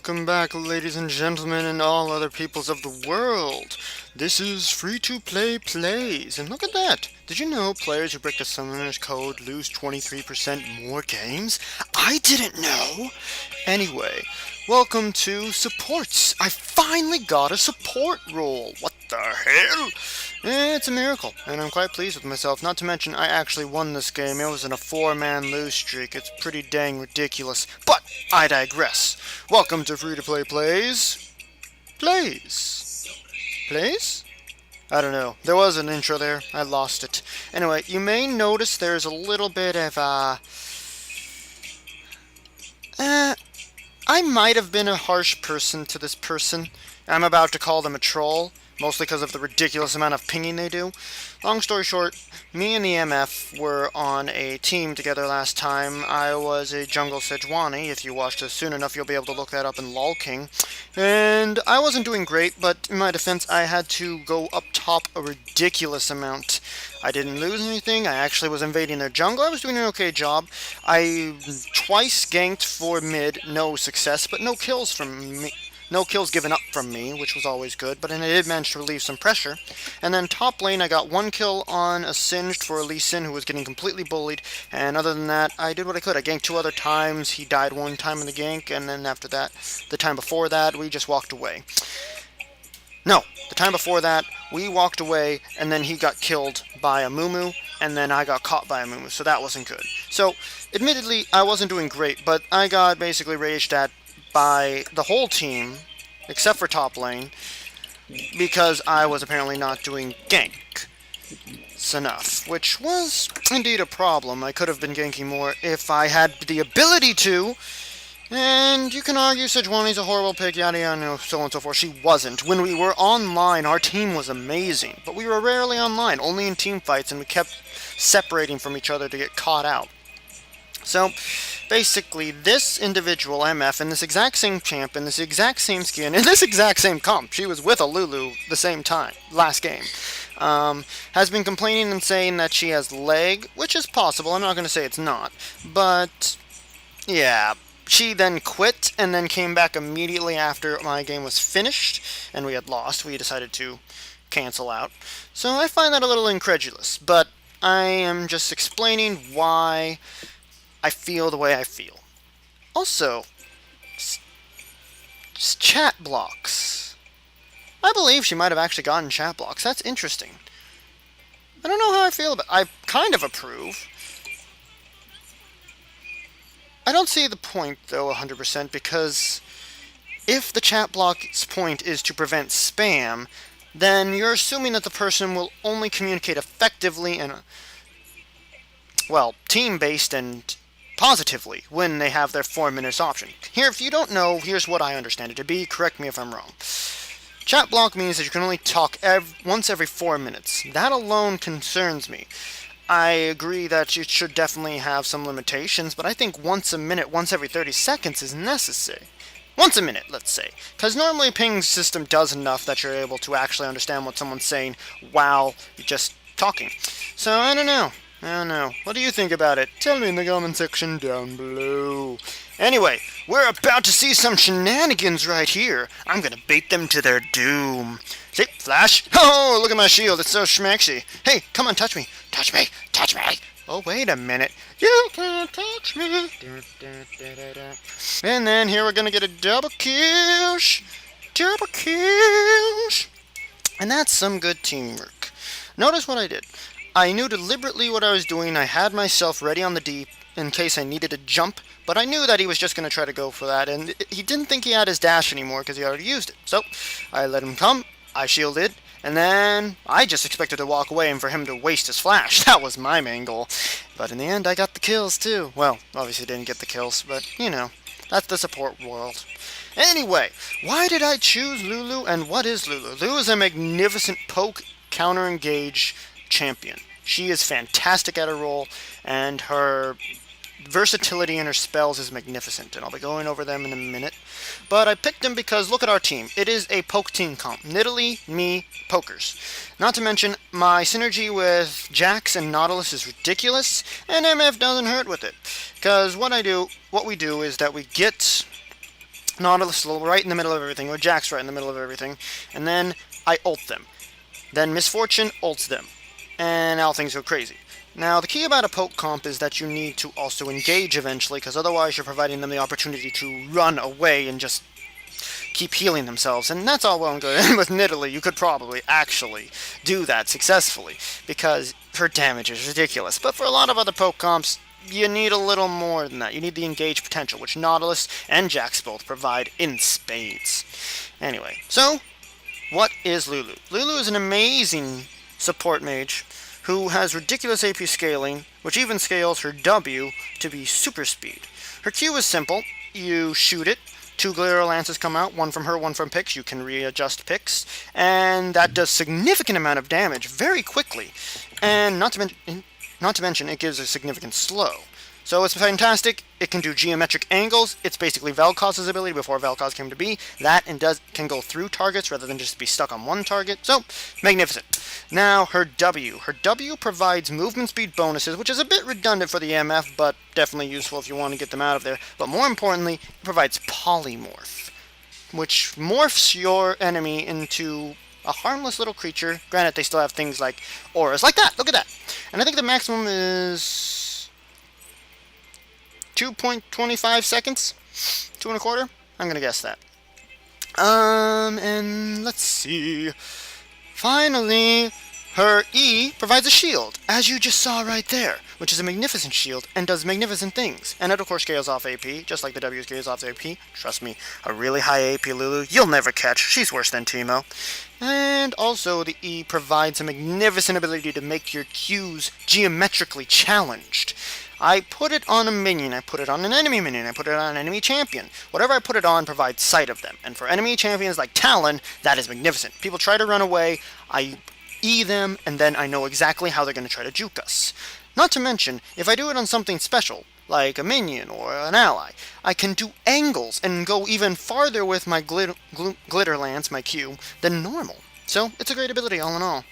welcome back, ladies and gentlemen, and all other peoples of the world. This is Free-to-Play Plays, and look at that! Did you know players who break the summoner's code lose 23% more games? I didn't know! Anyway, welcome to Supports. I finally got a support role! What the hell? It's a miracle, and I'm quite pleased with myself. Not to mention, I actually won this game. It was in a 4-man lose streak. It's pretty dang ridiculous. But I digress. Welcome to Free-to-Play Plays. Plays? I don't know. There was an intro there. I lost it. Anyway, you may notice there's a little bit of, I might have been a harsh person to this person. I'm about to call them a troll, mostly because of the ridiculous amount of pinging they do. Long story short, me and the MF were on a team together last time. I was a jungle Sejuani. If you watched this soon enough, you'll be able to look that up in LOL King. And I wasn't doing great, but in my defense, I had to go up top a ridiculous amount. I didn't lose anything. I actually was invading their jungle. I was doing an okay job. I twice ganked for mid, no success, but no kills from me. No kills given up from me, which was always good, but I did manage to relieve some pressure. And then top lane, I got one kill on a Singed for a Lee Sin, who was getting completely bullied, and other than that, I did what I could. I ganked 2 other times, he died 1 time in the gank, and then after that, the time before that, we just walked away. No, the time before that, we walked away, and then he got killed by a Mumu, and then I got caught by a Mumu, so that wasn't good. So, admittedly, I wasn't doing great, but I got basically raged at by the whole team, except for top lane, because I was apparently not doing gank enough, which was indeed a problem. I could have been ganking more if I had the ability to, and you can argue Sejuani's a horrible pick, yada yada, so on and so forth. She wasn't. When we were online, our team was amazing, but we were rarely online, only in team fights, and we kept separating from each other to get caught out. So, basically, this individual, MF, in this exact same champ, in this exact same skin, in this exact same comp, she was with a Lulu the same time, last game, has been complaining and saying that she has lag, which is possible. I'm not going to say it's not, but, yeah. She then quit, and then came back immediately after my game was finished, and we had lost. We decided to cancel out. So I find that a little incredulous, but I am just explaining why I feel the way I feel. Also, chat blocks. I believe she might have actually gotten chat blocks. That's interesting. I don't know how I feel about it. I kind of approve. I don't see the point, though, 100%, because if the chat block's point is to prevent spam, then you're assuming that the person will only communicate effectively and, well, team-based and positively when they have their 4 minutes option. Here, if you don't know, here's what I understand it to be. Correct me if I'm wrong. Chat block means that you can only talk once every 4 minutes. That alone concerns me. I agree that you should definitely have some limitations, but I think once a minute, once every 30 seconds is necessary. Once a minute, let's say. Because normally a ping system does enough that you're able to actually understand what someone's saying while you're just talking. So, I don't know. What do you think about it? Tell me in the comment section down below. Anyway, we're about to see some shenanigans right here. I'm gonna bait them to their doom. See, flash. Oh, look at my shield. It's so schmaxy. Hey, come on, touch me. Touch me. Touch me. Oh, wait a minute. You can't touch me. And then here we're gonna get a double kill. Double kills. And that's some good teamwork. Notice what I did. I knew deliberately what I was doing. I had myself ready on the deep in case I needed to jump, but I knew that he was just going to try to go for that, and he didn't think he had his dash anymore because he already used it. So I let him come, I shielded, and then I just expected to walk away and for him to waste his flash. That was my main goal. But in the end, I got the kills too. Well, obviously didn't get the kills, but, you know, that's the support world. Anyway, why did I choose Lulu, and what is Lulu? Lulu is a magnificent poke, counter-engage champion. She is fantastic at her role, and her versatility in her spells is magnificent, and I'll be going over them in a minute. But I picked him because look at our team. It is a poke team comp. Nidalee, me, pokers. Not to mention, my synergy with Jax and Nautilus is ridiculous, and MF doesn't hurt with it. Because what we do is that we get Nautilus right in the middle of everything, or Jack's right in the middle of everything, and then I ult them. Then Misfortune ults them, and now things go crazy. Now, the key about a poke comp is that you need to also engage eventually, because otherwise you're providing them the opportunity to run away and just keep healing themselves, and that's all well and good. And with Nidalee, you could probably actually do that successfully, because her damage is ridiculous. But for a lot of other poke comps, you need a little more than that. You need the engage potential, which Nautilus and Jax both provide in spades. Anyway, so what is Lulu? Lulu is an amazing support mage who has ridiculous AP scaling, which even scales her W to be super speed. Her Q is simple. You shoot it, 2 Glitter Lances come out, one from her, one from Pix. You can readjust Pix, and that does significant amount of damage very quickly. And not to mention, it gives a significant slow. So it's fantastic. It can do geometric angles. It's basically Vel'Koz's ability before Vel'Koz came to be. That and can go through targets rather than just be stuck on one target. So, magnificent. Now, her W. Her W provides movement speed bonuses, which is a bit redundant for the MF, but definitely useful if you want to get them out of there. But more importantly, it provides Polymorph, which morphs your enemy into a harmless little creature. Granted, they still have things like auras. Like that! Look at that! And I think the maximum is 2.25 seconds? 2.25? I'm gonna guess that. And let's see. Finally, her E provides a shield, as you just saw right there, which is a magnificent shield and does magnificent things. And it, of course, scales off AP, just like the W scales off AP. Trust me, a really high AP Lulu you'll never catch. She's worse than Teemo. And also, the E provides a magnificent ability to make your Qs geometrically challenged. I put it on a minion, I put it on an enemy minion, I put it on an enemy champion. Whatever I put it on provides sight of them. And for enemy champions like Talon, that is magnificent. People try to run away, I E them, and then I know exactly how they're going to try to juke us. Not to mention, if I do it on something special, like a minion or an ally, I can do angles and go even farther with my glitter lance, my Q, than normal. So, it's a great ability all in all.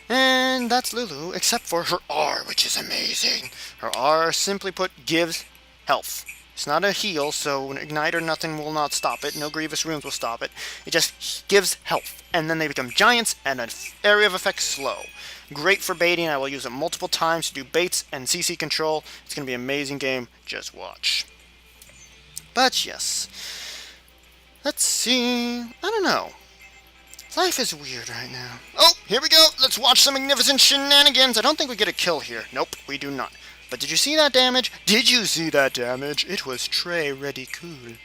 And that's Lulu, except for her R, which is amazing. Her R, simply put, gives health. It's not a heal, so an Ignite or nothing will not stop it. No Grievous Runes will stop it. It just gives health. And then they become giants, and an area of effect slow. Great for baiting. I will use it multiple times to do baits and CC control. It's going to be an amazing game. Just watch. But yes. Let's see. I don't know. Life is weird right now. Oh, here we go. Let's watch some magnificent shenanigans. I don't think we get a kill here. Nope, we do not. But did you see that damage? Did you see that damage? It was très cool.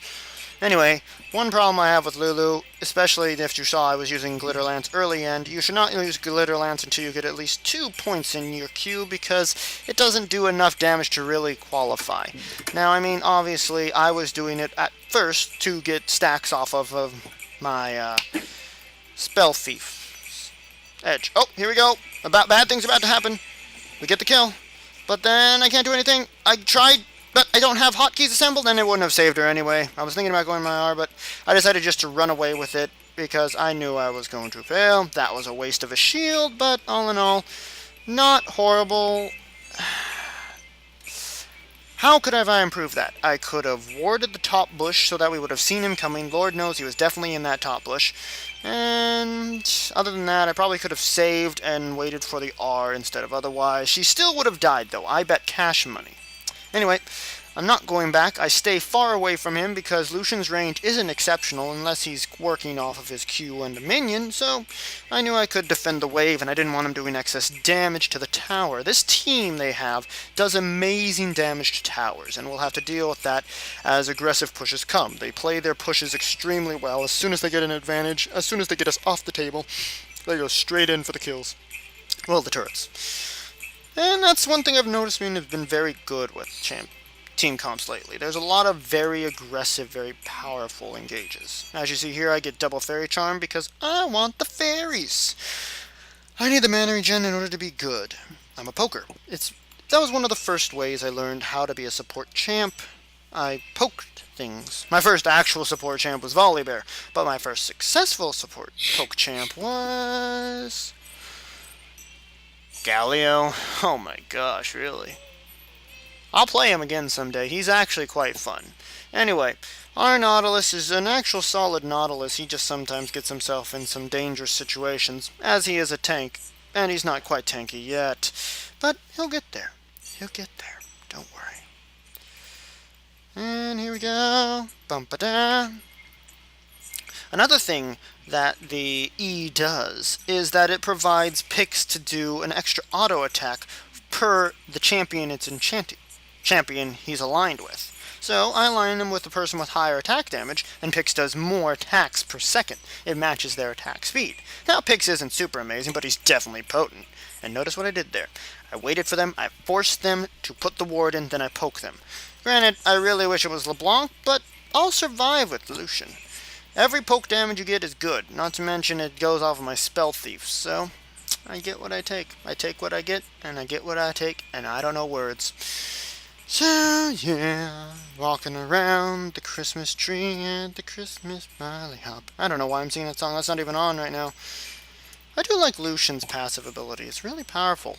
Anyway, one problem I have with Lulu, especially if you saw I was using Glitter Lance early end, you should not use Glitter Lance until you get at least 2 points in your Q, because it doesn't do enough damage to really qualify. Now, I mean, obviously, I was doing it at first to get stacks off of my Spell Thief Edge. Oh, here we go. Bad things about to happen. We get the kill. But then I can't do anything. I tried, but I don't have hotkeys assembled, and it wouldn't have saved her anyway. I was thinking about going my R, but I decided just to run away with it because I knew I was going to fail. That was a waste of a shield, but all in all, not horrible. How could have I improved that? I could have warded the top bush so that we would have seen him coming. Lord knows he was definitely in that top bush. And other than that, I probably could have saved and waited for the R instead of otherwise. She still would have died, though. I bet cash money. Anyway, I'm not going back. I stay far away from him because Lucian's range isn't exceptional unless he's working off of his Q and a minion, so I knew I could defend the wave, and I didn't want him doing excess damage to the tower. This team they have does amazing damage to towers, and we'll have to deal with that as aggressive pushes come. They play their pushes extremely well. As soon as they get an advantage, as soon as they get us off the table, they go straight in for the kills. Well, the turrets. And that's one thing I've noticed being have been very good with team comps lately. There's a lot of very aggressive, very powerful engages. As you see here, I get double fairy charm because I want the fairies. I need the mana regen in order to be good. I'm a poker. That was one of the first ways I learned how to be a support champ. I poked things. My first actual support champ was Volibear, but my first successful support poke champ was Galio. Oh my gosh, really? I'll play him again someday. He's actually quite fun. Anyway, our Nautilus is an actual solid Nautilus. He just sometimes gets himself in some dangerous situations, as he is a tank, and he's not quite tanky yet. But he'll get there. He'll get there. Don't worry. And here we go. Bum-ba-da. Another thing that the E does is that it provides picks to do an extra auto attack per the champion champion he's aligned with. So I align him with the person with higher attack damage, and Pix does more attacks per second. It matches their attack speed. Now Pix isn't super amazing, but he's definitely potent. And notice what I did there. I waited for them, I forced them to put the ward in, then I poke them. Granted, I really wish it was LeBlanc, but I'll survive with Lucian. Every poke damage you get is good, not to mention it goes off of my spell thief, so I get what I take. I take what I get, and I get what I take, and I don't know words. So, yeah, walking around the Christmas tree and the Christmas barley hop. I don't know why I'm singing that song, that's not even on right now. I do like Lucian's passive ability, it's really powerful.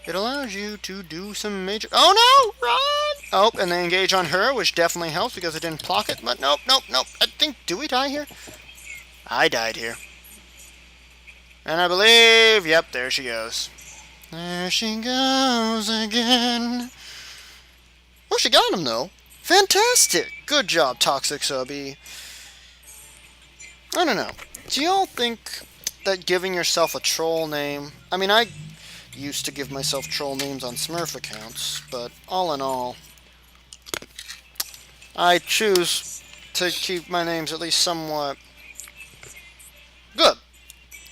It allows you to do some major... Oh no! Run! Oh, and they engage on her, which definitely helps because it didn't block it. But nope. I think... Do we die here? I died here. And I believe... Yep, there she goes. There she goes again. Oh, she got him, though. Fantastic! Good job, Toxic Subby. I don't know. Do y'all think that giving yourself a troll name... I mean, I used to give myself troll names on Smurf accounts, but all in all, I choose to keep my names at least somewhat good.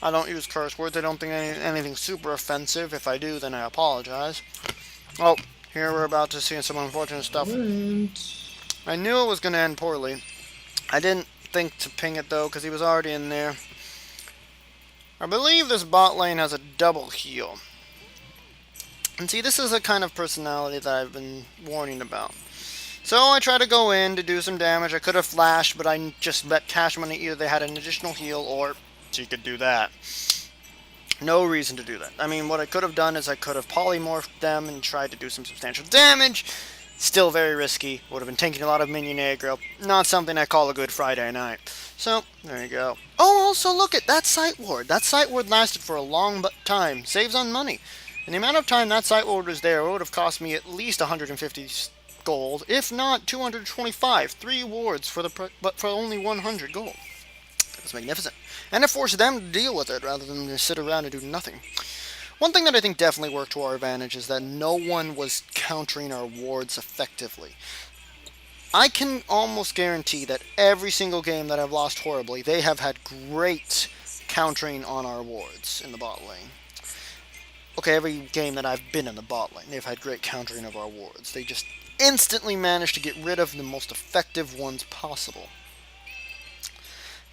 I don't use curse words. I don't think anything super offensive. If I do, then I apologize. Oh, here we're about to see some unfortunate stuff. I knew it was going to end poorly. I didn't think to ping it, though, because he was already in there. I believe this bot lane has a double heal. And see, this is a kind of personality that I've been warning about. So I try to go in to do some damage. I could have flashed, but I just bet cash money either they had an additional heal or she could do that. No reason to do that. I mean, what I could have done is I could have polymorphed them and tried to do some substantial damage. Still very risky. Would have been taking a lot of minion aggro. Not something I call a good Friday night. So, there you go. Oh, also look at that sight ward. That sight ward lasted for a long time. Saves on money. And the amount of time that sight ward was there, it would have cost me at least 150 gold, if not 225. 3 wards but for only 100 gold. That's magnificent. And it forced them to deal with it rather than to sit around and do nothing. One thing that I think definitely worked to our advantage is that no one was countering our wards effectively. I can almost guarantee that every single game that I've lost horribly, they have had great countering on our wards in the bot lane. Okay, every game that I've been in the bot lane, they've had great countering of our wards. They just instantly managed to get rid of the most effective ones possible.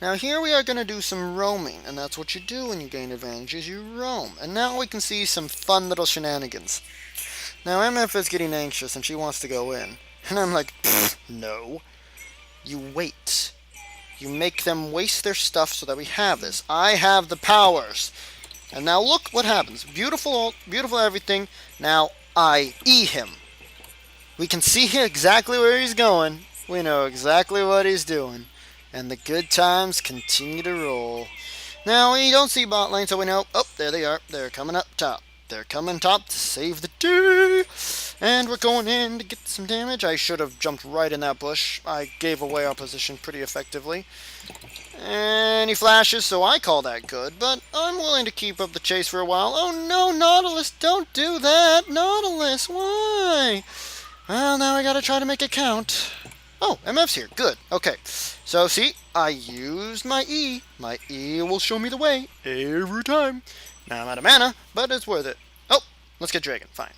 Now here we are going to do some roaming, and that's what you do when you gain advantages, you roam. And now we can see some fun little shenanigans. Now MF is getting anxious and she wants to go in. And I'm like, no. You wait. You make them waste their stuff so that we have this. I have the powers. And now look what happens. Beautiful everything. Now I E him. We can see exactly where he's going. We know exactly what he's doing. And the good times continue to roll. Now we don't see bot lane, so we know, oh, there they are. They're coming up top. They're coming top to save the day. And we're going in to get some damage. I should have jumped right in that bush. I gave away our position pretty effectively. And he flashes, so I call that good. But I'm willing to keep up the chase for a while. Oh no, Nautilus, don't do that. Nautilus, why? Well, now I gotta try to make it count. Oh, MF's here. Good. Okay. So, see, I used my E. My E will show me the way every time. Now I'm out of mana, but it's worth it. Oh, let's get Dragon. Fine.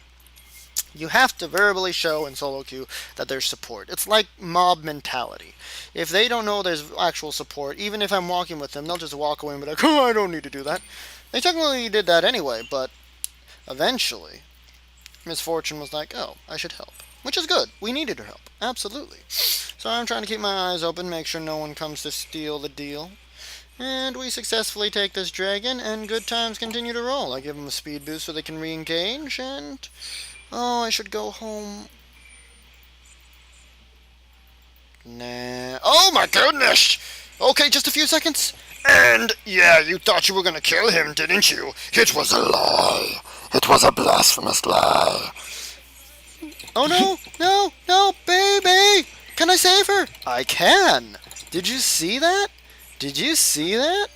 You have to verbally show in solo queue that there's support. It's like mob mentality. If they don't know there's actual support, even if I'm walking with them, they'll just walk away and be like, oh, I don't need to do that. They technically did that anyway, but eventually, Misfortune was like, oh, I should help. Which is good. We needed her help. Absolutely. So I'm trying to keep my eyes open, make sure no one comes to steal the deal. And we successfully take this dragon, and good times continue to roll. I give them a speed boost so they can re-engage, and Oh, I should go home. Nah. Oh my goodness! Okay, just a few seconds. And yeah, you thought you were gonna kill him, didn't you? It was a lie. It was a blasphemous lie. Oh no, no, no, baby! Can I save her? I can. Did you see that? Did you see that?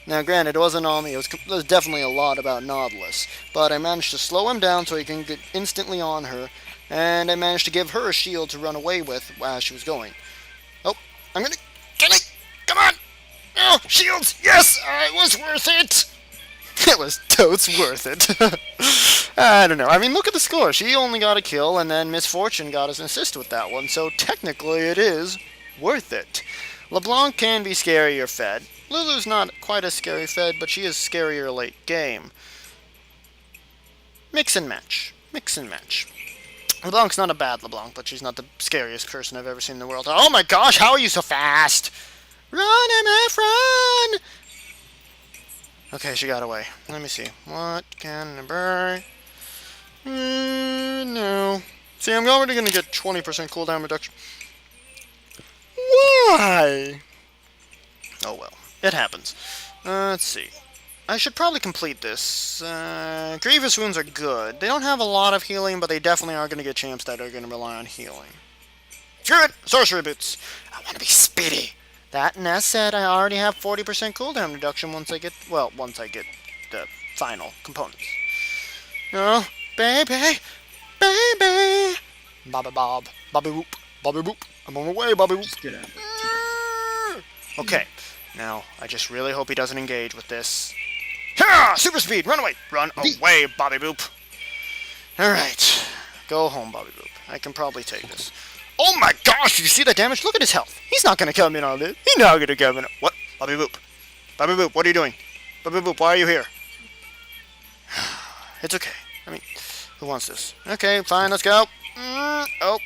Now, granted, it wasn't on me. It was definitely a lot about Nautilus. But I managed to slow him down so he can get instantly on her. And I managed to give her a shield to run away with as she was going. Oh, I'm gonna... Can I? Come on! Oh, shields! Yes! It was worth it! It was totes worth it. I don't know. I mean, look at the score. She only got a kill, and then Miss Fortune got us an assist with that one. So technically, it is worth it. LeBlanc can be scarier fed. Lulu's not quite as scary fed, but she is scarier late game. Mix and match. Mix and match. LeBlanc's not a bad LeBlanc, but she's not the scariest person I've ever seen in the world. Oh my gosh, how are you so fast? Run, MF, run! Okay, she got away. Let me see. What can I buy? No. See, I'm already going to get 20% cooldown reduction. Why? Oh well. It happens. Let's see. I should probably complete this. Grievous wounds are good. They don't have a lot of healing, but they definitely are going to get champs that are going to rely on healing. Screw it! Sorcery boots! I want to be speedy! That, and as said, I already have 40% cooldown reduction once I get the final components. Oh, baby! Baby! Bobby Bob. Bobby Whoop. Bobby Whoop. I'm on my way, Bobby Whoop. Get out. Okay. Now, I just really hope he doesn't engage with this. Ha! Super speed! Run away! Run away, Bobby Boop! Alright. Go home, Bobby Boop. I can probably take this. Oh my gosh! Did you see that damage? Look at his health! He's not gonna come in on this. He's not gonna come in. What? Bobby Boop. Bobby Boop, what are you doing? Bobby Boop, why are you here? It's okay. I mean, who wants this? Okay, fine, let's go. Oh.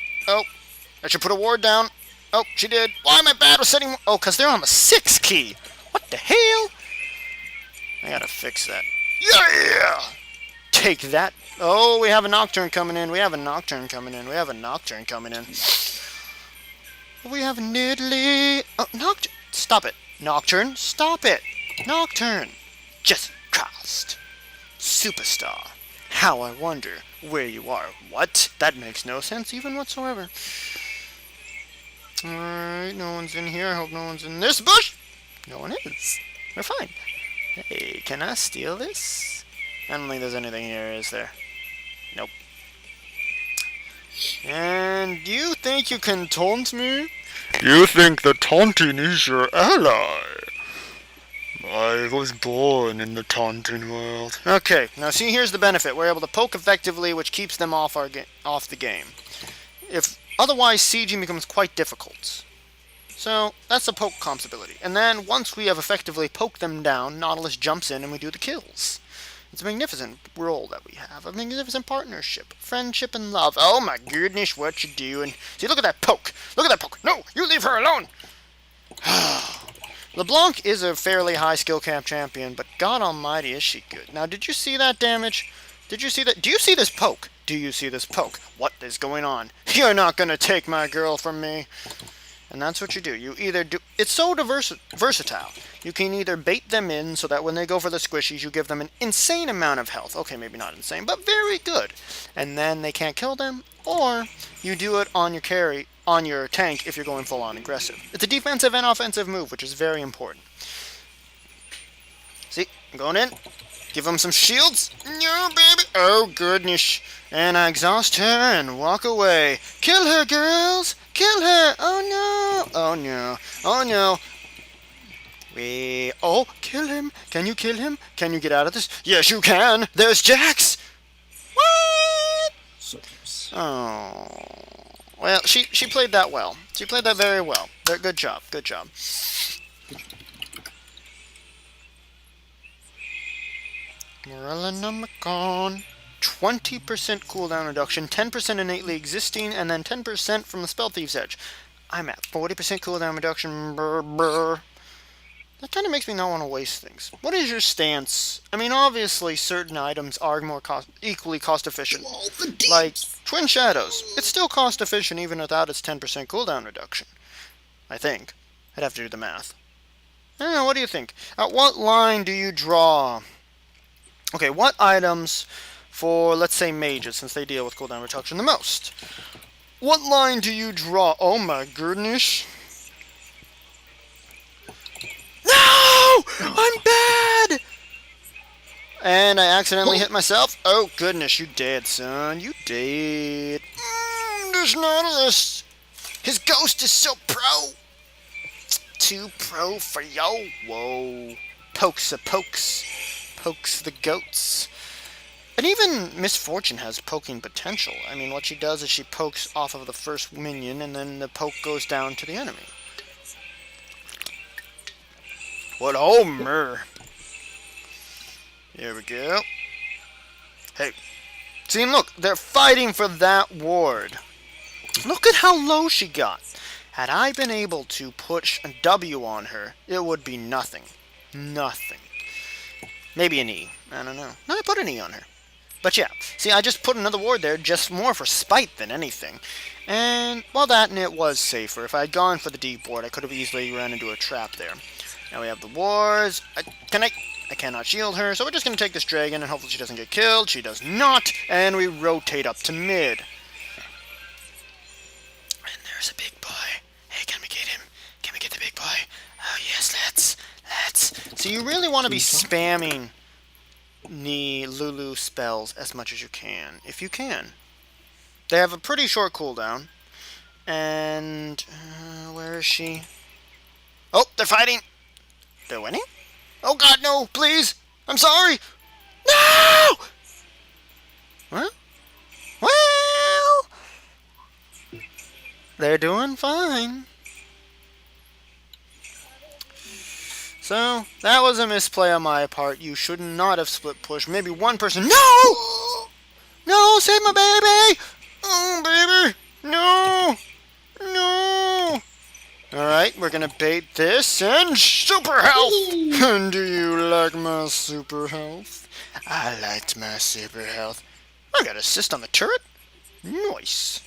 I should put a ward down. Oh, she did. Why am I bad with setting... Oh, because they're on the 6 key. What the hell? I gotta fix that. Yeah! Take that. Oh, we have a Nocturne coming in. We have a Nocturne coming in. We have a Nocturne coming in. We have Nidalee. Oh, Nocturne. Stop it. Nocturne, stop it. Nocturne. Just Christ. Superstar. How I wonder where you are. What? That makes no sense even whatsoever. Alright, no one's in here. I hope no one's in this bush. No one is. We're fine. Hey, can I steal this? I don't think there's anything here, is there? Nope. And you think you can taunt me? You think the taunting is your ally? I was born in the taunting world. Okay, now see, here's the benefit. We're able to poke effectively, which keeps them off the game. Otherwise, sieging becomes quite difficult. So, that's the poke comp's ability. And then, once we have effectively poked them down, Nautilus jumps in and we do the kills. It's a magnificent role that we have. A magnificent partnership. Friendship and love. Oh my goodness, what you doing? See, look at that poke. Look at that poke. No, you leave her alone. LeBlanc is a fairly high skill cap champion, but God almighty is she good. Now, did you see that damage? Did you see that? Do you see this poke? Do you see this poke? What is going on? You're not gonna take my girl from me. And that's what you do. You either do... It's so versatile. You can either bait them in so that when they go for the squishies, you give them an insane amount of health. Okay, maybe not insane, but very good. And then they can't kill them. Or you do it on your carry, on your tank if you're going full-on aggressive. It's a defensive and offensive move, which is very important. See? I'm going in. Give them some shields. No, baby. Oh, goodness. And I exhaust her and walk away. Kill her, girls. Kill her. Oh, no. Oh, no. Oh, no. Oh, kill him. Can you kill him? Can you get out of this? Yes, you can. There's Jax. What? So close. Oh. Well, she played that well. She played that very well. Good job. Good job. Morellinomicon. 20% cooldown reduction, 10% innately existing, and then 10% from the Spell Thief's Edge. I'm at 40% cooldown reduction. Brr, brr. That kind of makes me not want to waste things. What is your stance? I mean, obviously, certain items are equally cost efficient. Like Twin Shadows. It's still cost efficient even without its 10% cooldown reduction. I think. I'd have to do the math. I don't know, what do you think? At what line do you draw? Okay, what items for, let's say, mages, since they deal with cooldown reduction the most? What line do you draw? Oh my goodness. No! I'm bad! And I accidentally hit myself. Oh goodness, you dead, son. You dead. There's Nautilus. His ghost is so pro. Too pro for yo. Whoa. Pokes a pokes. Pokes the goats. And even Misfortune has poking potential. I mean, what she does is she pokes off of the first minion, and then the poke goes down to the enemy. What Homer? Here we go. Hey. See, and look, they're fighting for that ward. Look at how low she got. Had I been able to push a W on her, it would be nothing. Nothing. Maybe an E. I don't know. No, I put an E on her. But yeah, see, I just put another ward there just more for spite than anything. And, well, that and it was safer. If I had gone for the deep ward, I could have easily ran into a trap there. Now we have the wards. I cannot shield her, so we're just going to take this dragon, and hopefully she doesn't get killed. She does not, and we rotate up to mid. And there's a big boy. Hey, can we get him? Can we get the big boy? Oh, yes, let's. So you really want to be spamming the Lulu spells as much as you can, if you can. They have a pretty short cooldown. And, where is she? Oh, they're fighting. They're winning? Oh god, no, please! I'm sorry! No! Well, they're doing fine. So, that was a misplay on my part. You should not have split push. Maybe one person. No! No, save my baby! Oh, baby! No! No! Alright, we're gonna bait this and super health! And do you like my super health? I liked my super health. I got assist on the turret? Nice.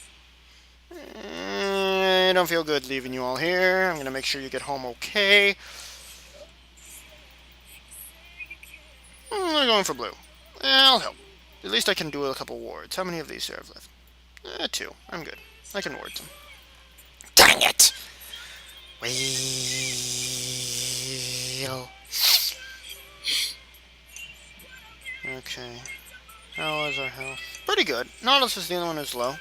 I don't feel good leaving you all here. I'm gonna make sure you get home okay. I'm going for blue. I'll help. At least I can do a couple wards. How many of these do I have left? 2. I'm good. I can ward them. Dang it! Wheel. Okay. How is our health? Pretty good. Nautilus is the only one who's low.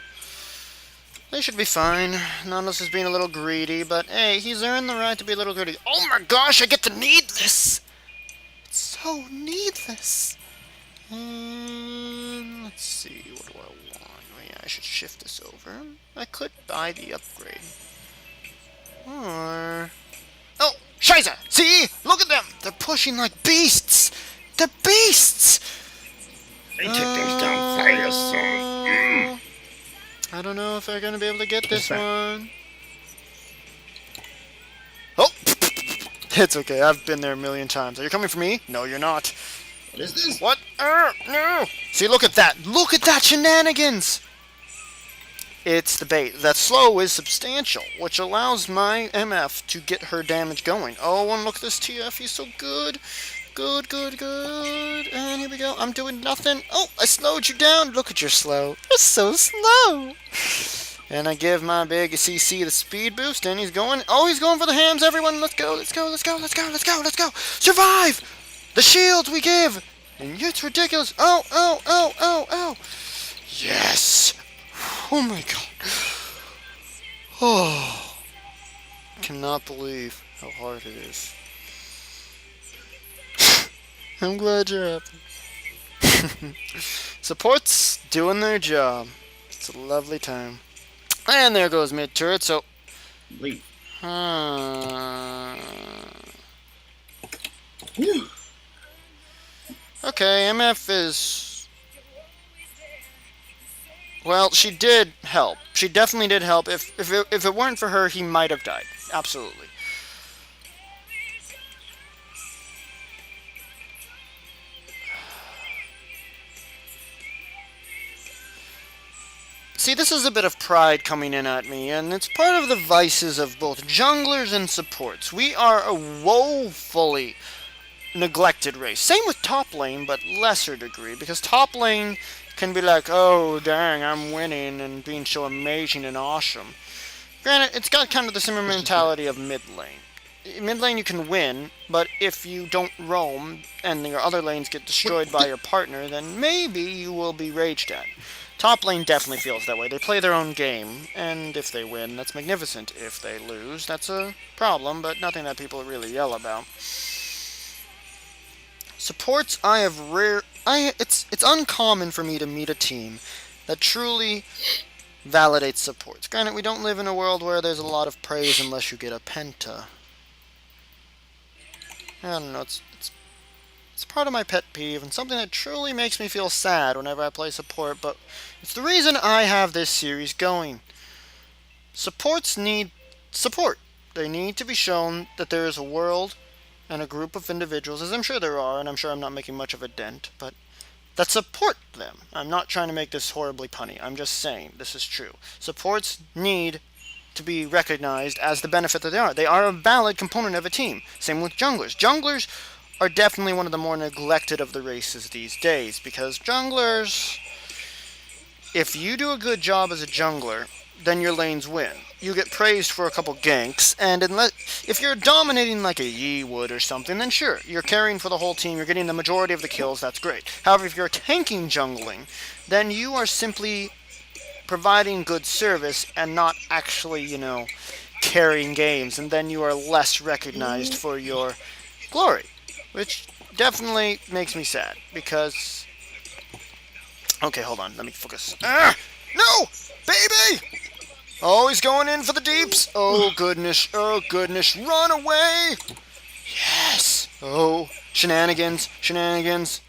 They should be fine. Nautilus is being a little greedy, but hey, he's earned the right to be a little greedy. Oh my gosh, I get to need this! It's so needless. Let's see, what do I want? Oh yeah, I should shift this over. I could buy the upgrade. Or... oh, Shiza! See? Look at them! They're pushing like beasts! They're beasts! They took things down fast, I don't know if they're gonna be able to get this one. Oh! It's okay, I've been there a million times. Are you coming for me? No, you're not. What is this? What? No! See, look at that! Look at that shenanigans! It's the bait. That slow is substantial, which allows my MF to get her damage going. Oh, and look at this TF, he's so good. Good, good, good. And here we go. I'm doing nothing. Oh, I slowed you down. Look at your slow. You're so slow. And I give my big CC the speed boost, and he's going. Oh, he's going for the hams, everyone. Let's go, let's go, let's go, let's go, let's go, let's go. Survive! The shields we give! And it's ridiculous. Oh, oh, oh, oh, oh. Yes! Oh my god. Oh. Cannot believe how hard it is. I'm glad you're happy. Support's doing their job. It's a lovely time. And there goes mid turret, so... leave. Okay, MF is... well, she did help. She definitely did help. If it weren't for her, he might have died. Absolutely. See, this is a bit of pride coming in at me, and it's part of the vices of both junglers and supports. We are a woefully neglected race. Same with top lane, but lesser degree, because top lane can be like, oh dang, I'm winning and being so amazing and awesome. Granted, it's got kind of the similar mentality of mid lane. Mid lane you can win, but if you don't roam and your other lanes get destroyed by your partner, then maybe you will be raged at. Top lane definitely feels that way. They play their own game, and if they win, that's magnificent. If they lose, that's a problem, but nothing that people really yell about. Supports, it's uncommon for me to meet a team that truly validates supports. Granted, we don't live in a world where there's a lot of praise unless you get a penta. I don't know, it's part of my pet peeve and something that truly makes me feel sad whenever I play support, but it's the reason I have this series going. Supports need support. They need to be shown that there is a world and a group of individuals, as I'm sure there are, and I'm sure I'm not making much of a dent, but that support them. I'm not trying to make this horribly punny. I'm just saying this is true. Supports need to be recognized as the benefit that they are. They are a valid component of a team. Same with junglers. Junglers are definitely one of the more neglected of the races these days, because junglers, if you do a good job as a jungler, then your lanes win. You get praised for a couple ganks, and if you're dominating like a Yi would or something, then sure, you're carrying for the whole team, you're getting the majority of the kills, that's great. However, if you're tanking jungling, then you are simply providing good service and not actually, carrying games, and then you are less recognized for your glory, which definitely makes me sad, because... Okay, hold on, let me focus. No! Baby! Oh, he's going in for the deeps. Oh, goodness. Oh, goodness. Run away. Yes. Oh, shenanigans. Shenanigans.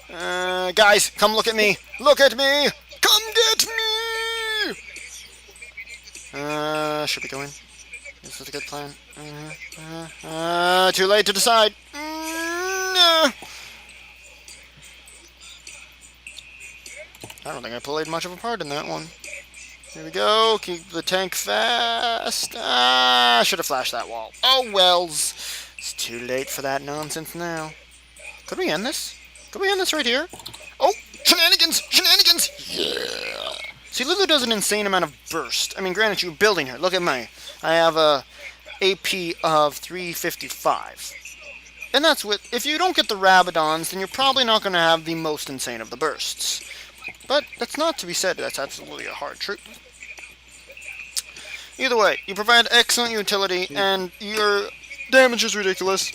Guys, come look at me. Look at me. Come get me. Should we go in? Is this a good plan? Too late to decide. I don't think I played much of a part in that one. Here we go. Keep the tank fast. I should have flashed that wall. Oh, wells. It's too late for that nonsense now. Could we end this? Could we end this right here? Oh, shenanigans! Shenanigans! Yeah! See, Lulu does an insane amount of burst. I mean, granted, you're building her. Look at me. I have a AP of 355. And that's with... If you don't get the Rabadons, then you're probably not going to have the most insane of the bursts. But that's not to be said. That's absolutely a hard truth. Either way, you provide excellent utility, and your damage is ridiculous.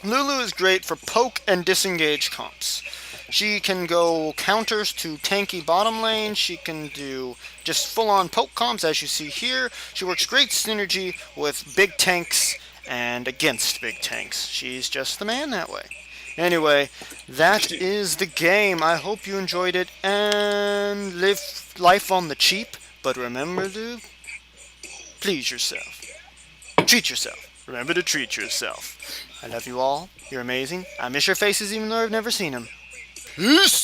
Lulu is great for poke and disengage comps. She can go counters to tanky bottom lane. She can do just full-on poke comps, as you see here. She works great synergy with big tanks and against big tanks. She's just the man that way. Anyway, that is the game. I hope you enjoyed it and live life on the cheap. But remember to please yourself. Treat yourself. Remember to treat yourself. I love you all. You're amazing. I miss your faces even though I've never seen them. Peace!